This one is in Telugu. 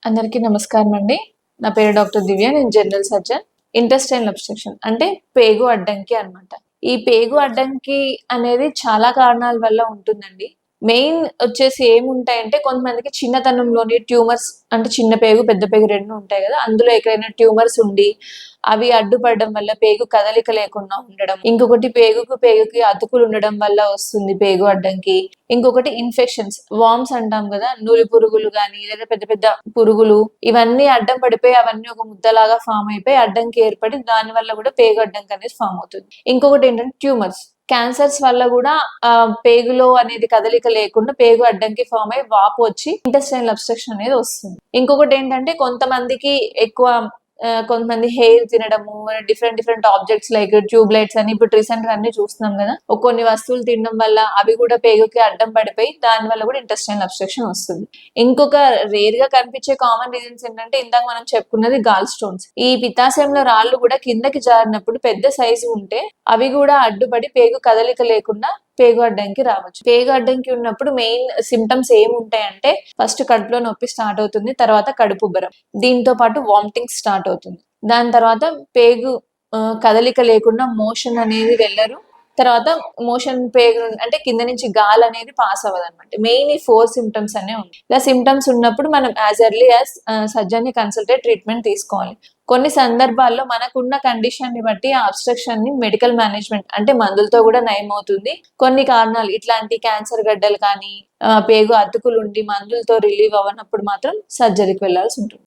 అందరికీ నమస్కారం అండి. నా పేరు డాక్టర్ దివ్య. నేను జనరల్ సర్జన్. ఇంటెస్టైనల్ అబ్స్ట్రక్షన్ అంటే పేగు అడ్డంకి అన్నమాట. ఈ పేగు అడ్డంకి అనేది చాలా కారణాల వల్ల ఉంటుందండి. మెయిన్ వచ్చేసి ఏముంటాయంటే కొంతమందికి చిన్నతనంలోనే ట్యూమర్స్ అంటే చిన్న పేగు, పెద్ద పేగు 2 ఉంటాయి గదా! అందులో ఎక్కడైనా ట్యూమర్స్ ఉండి అవి అడ్డుపడడం వల్ల పేగు కదలిక లేకుండా ఉండడం. ఇంకొకటి పేగుకి అతుకులు ఉండడం వల్ల వస్తుంది పేగు అడ్డంకి. ఇంకొకటి ఇన్ఫెక్షన్స్, వార్మ్స్ అంటాం గదా! నులి పురుగులు గాని లేదా పెద్ద పెద్ద పురుగులు ఇవన్నీ అడ్డం పడిపోయి అవన్నీ ఒక ముద్దలాగా ఫార్మ్ అయిపోయి అడ్డంకి ఏర్పడి దాని వల్ల గూడా పేగు అడ్డంకి అనేది ఫార్మ్ అవుతుంది. ఇంకొకటేంటంటే ట్యూమర్స్. క్యాన్సర్స్ వల్ల గూడా పేగులో అనేది కదలిక లేకుండా పేగు అడ్డంకి ఫార్మ్ అయ్యి వాపు వచ్చి ఇంటెస్టైనల్ అబ్స్ట్రక్షన్ అనేది వస్తుంది. ఇంకొకటేంటంటే కొంతమందికి ఎక్కువ కొంతమంది హెయిర్ తినడము, different objects like tube lights అని ఇప్పుడు రీసెంట్‌గా అన్ని చూస్తున్నాం గదా! కొన్ని వస్తువులు తినడం వల్ల అవి గూడా పేగుకి అడ్డం పడిపోయి దాని వల్ల గూడా ఇంటెస్టైనల్ అబ్స్ట్రక్షన్ వస్తుంది. ఇంకొక రేర్‌గా కనిపించే కామన్ రీజన్స్ ఏంటంటే ఇందాక మనం చెప్పుకున్నది గాల్ స్టోన్స్. ఈ పిత్తాశయంలో రాళ్ళు గూడా కిందకి జారినప్పుడు పెద్ద సైజు ఉంటే అవి గూడా అడ్డుపడి పేగు కదలిక లేకుండా పేగు అడ్డంకి రావచ్చు. పేగు అడ్డంకి ఉన్నప్పుడు మెయిన్ సింప్టమ్స్ ఏముంటాయంటే ఫస్ట్ కడుపులో నొప్పి స్టార్ట్ అవుతుంది. తర్వాత కడుపుబ్బరం. దీంతో పాటు వామిటింగ్ స్టార్ట్ అవుతుంది. దాని తర్వాత పేగు కదలిక లేకుండా మోషన్ అనేది వెళ్ళరు. తర్వాత మోషన్ పేగు అంటే కింద నుంచి గాలి అనేది పాస్ అవ్వదన్నమాట. మెయిన్ ఈ 4 సింప్టమ్స్ అనేవి ఉంటాయి. ఇలా సింప్టమ్స్ ఉన్నప్పుడు మనం యాస్ ఎర్లీ యాస్ సర్జన్‌ని కన్సల్ట్ అయ్యి ట్రీట్మెంట్ తీసుకోవాలి. కొన్ని సందర్భాల్లో మనకున్న కండిషన్‌ని బట్టి ఆ అబ్స్ట్రక్షన్‌ని మెడికల్ మేనేజ్‌మెంట్ అంటే మందులతో గూడా నయమవుతుంది. కొన్ని కారణాలు ఇట్లాంటి క్యాన్సర్ గడ్డలు కానీ, పేగు అతుకులుండి మందులతో రిలీవ్ అవ్వనప్పుడు మాత్రం సర్జరీకి వెళ్ళాల్సి ఉంటుంది.